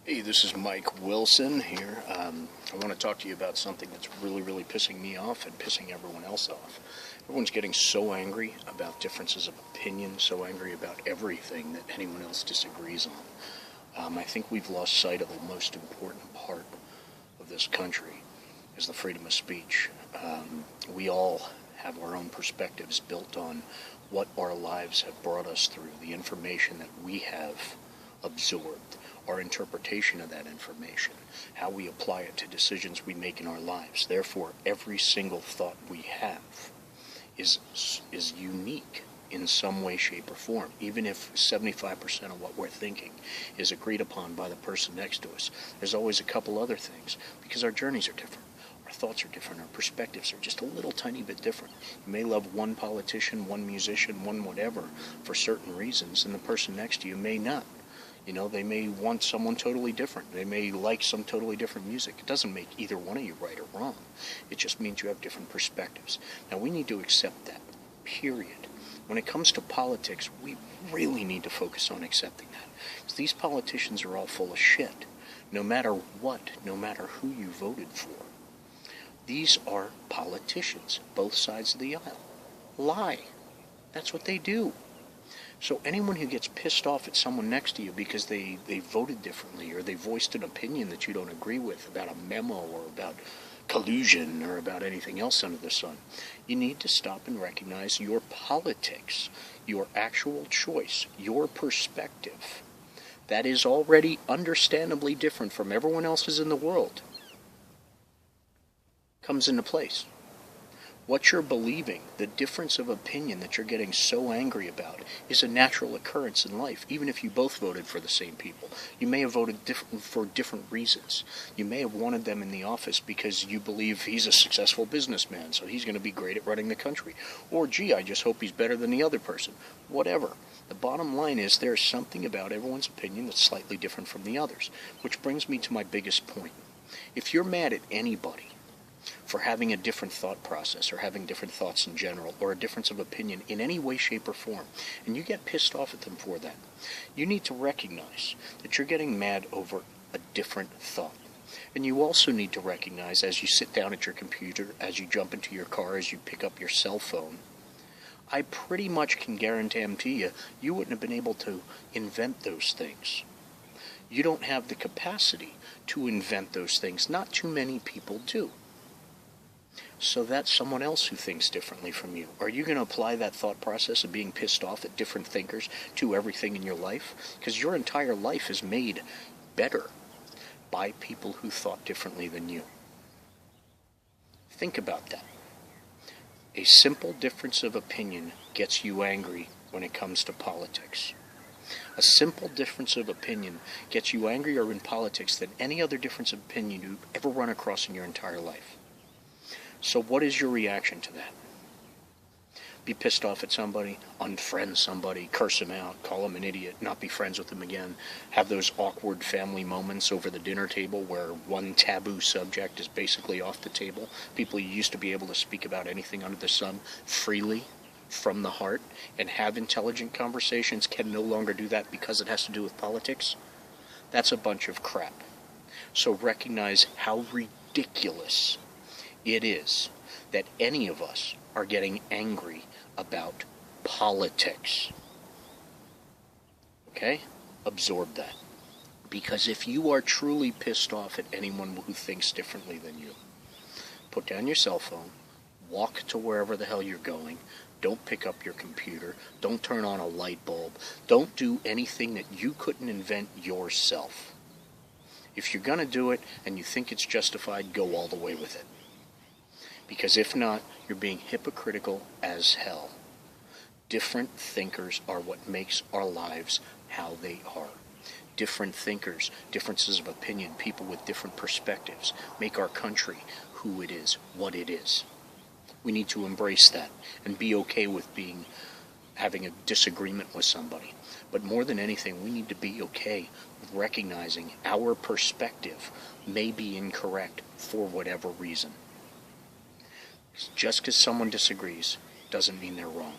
Hey, this is Mike Wilson here. I want to talk to you about something that's really pissing me off and pissing everyone else off. Everyone's getting so angry about differences of opinion, so angry about everything that anyone else disagrees on. I think we've lost sight of the most important part of this country, is the freedom of speech. We all have our own perspectives built on what our lives have brought us through, the information that we have absorbed, our interpretation of that information, how we apply it to decisions we make in our lives. Therefore, every single thought we have is unique in some way, shape, or form, even if 75% of what we're thinking is agreed upon by the person next to us. There's always a couple other things, because our journeys are different. Our thoughts are different. Our perspectives are just a little tiny bit different. You may love one politician, one musician, one whatever for certain reasons, and the person next to you may not. You know, they may want someone totally different. They may like some totally different music. It doesn't make either one of you right or wrong. It just means you have different perspectives. Now, we need to accept that, period. When it comes to politics, we really need to focus on accepting that. Because these politicians are all full of shit. No matter what, no matter who you voted for. These are politicians, both sides of the aisle. Lie. That's what they do. So anyone who gets pissed off at someone next to you because they voted differently or they voiced an opinion that you don't agree with about a memo or about collusion or about anything else under the sun, you need to stop and recognize your politics, your actual choice, your perspective. That is already understandably different from everyone else's in the world. Comes into place. What you're believing, the difference of opinion that you're getting so angry about, is a natural occurrence in life, even if you both voted for the same people. You may have voted for different reasons. You may have wanted them in the office because you believe he's a successful businessman, so he's going to be great at running the country. Or, gee, I just hope he's better than the other person. Whatever. The bottom line is there's something about everyone's opinion that's slightly different from the others, which brings me to my biggest point. If you're mad at anybody for having a different thought process or having different thoughts in general or a difference of opinion in any way, shape, or form, and you get pissed off at them for that, you need to recognize that you're getting mad over a different thought. And you also need to recognize as you sit down at your computer, as you jump into your car, as you pick up your cell phone, I pretty much can guarantee you wouldn't have been able to invent those things. You don't have the capacity to invent those things. Not too many people do. So that's someone else who thinks differently from you. Are you going to apply that thought process of being pissed off at different thinkers to everything in your life? Because your entire life is made better by people who thought differently than you. Think about that. A simple difference of opinion gets you angry when it comes to politics. A simple difference of opinion gets you angrier in politics than any other difference of opinion you've ever run across in your entire life. So what is your reaction to that? Be pissed off at somebody, unfriend somebody, curse them out, call them an idiot, not be friends with them again, have those awkward family moments over the dinner table where one taboo subject is basically off the table. People you used to be able to speak about anything under the sun freely from the heart and have intelligent conversations can no longer do that because it has to do with politics. That's a bunch of crap. So recognize how ridiculous it is that any of us are getting angry about politics. Okay? Absorb that. Because if you are truly pissed off at anyone who thinks differently than you, put down your cell phone, walk to wherever the hell you're going, don't pick up your computer, don't turn on a light bulb, don't do anything that you couldn't invent yourself. If you're going to do it and you think it's justified, go all the way with it. Because if not, you're being hypocritical as hell. Different thinkers are what makes our lives how they are. Different thinkers, differences of opinion, people with different perspectives make our country who it is, what it is. We need to embrace that and be okay with having a disagreement with somebody. But more than anything, we need to be okay with recognizing our perspective may be incorrect for whatever reason. Just because someone disagrees doesn't mean they're wrong.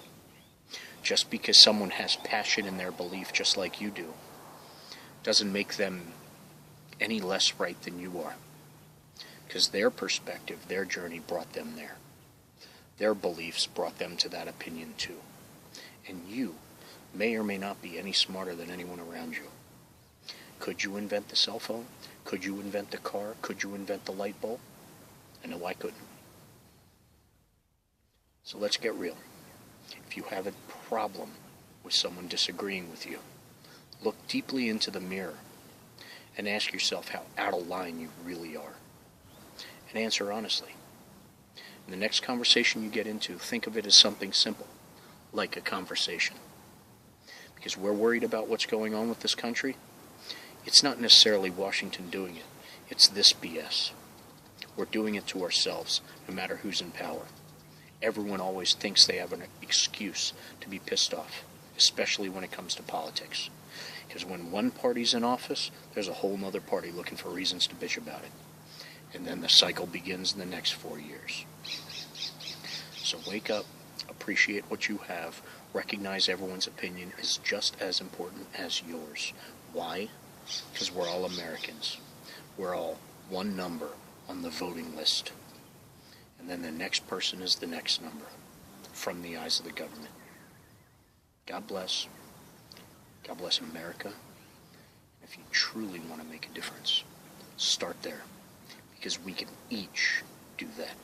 Just because someone has passion in their belief just like you do doesn't make them any less right than you are. Because their perspective, their journey brought them there. Their beliefs brought them to that opinion too. And you may or may not be any smarter than anyone around you. Could you invent the cell phone? Could you invent the car? Could you invent the light bulb? I know I couldn't. So let's get real. If you have a problem with someone disagreeing with you, look deeply into the mirror and ask yourself how out of line you really are. And answer honestly. In the next conversation you get into, think of it as something simple, like a conversation. Because we're worried about what's going on with this country. It's not necessarily Washington doing it. It's this BS. We're doing it to ourselves, no matter who's in power. Everyone always thinks they have an excuse to be pissed off, especially when it comes to politics. Because when one party's in office, there's a whole other party looking for reasons to bitch about it. And then the cycle begins in the next 4 years. So wake up, appreciate what you have, recognize everyone's opinion is just as important as yours. Why? Because we're all Americans. We're all one number on the voting list. And then the next person is the next number from the eyes of the government. God bless. God bless America. If you truly want to make a difference, start there. Because we can each do that.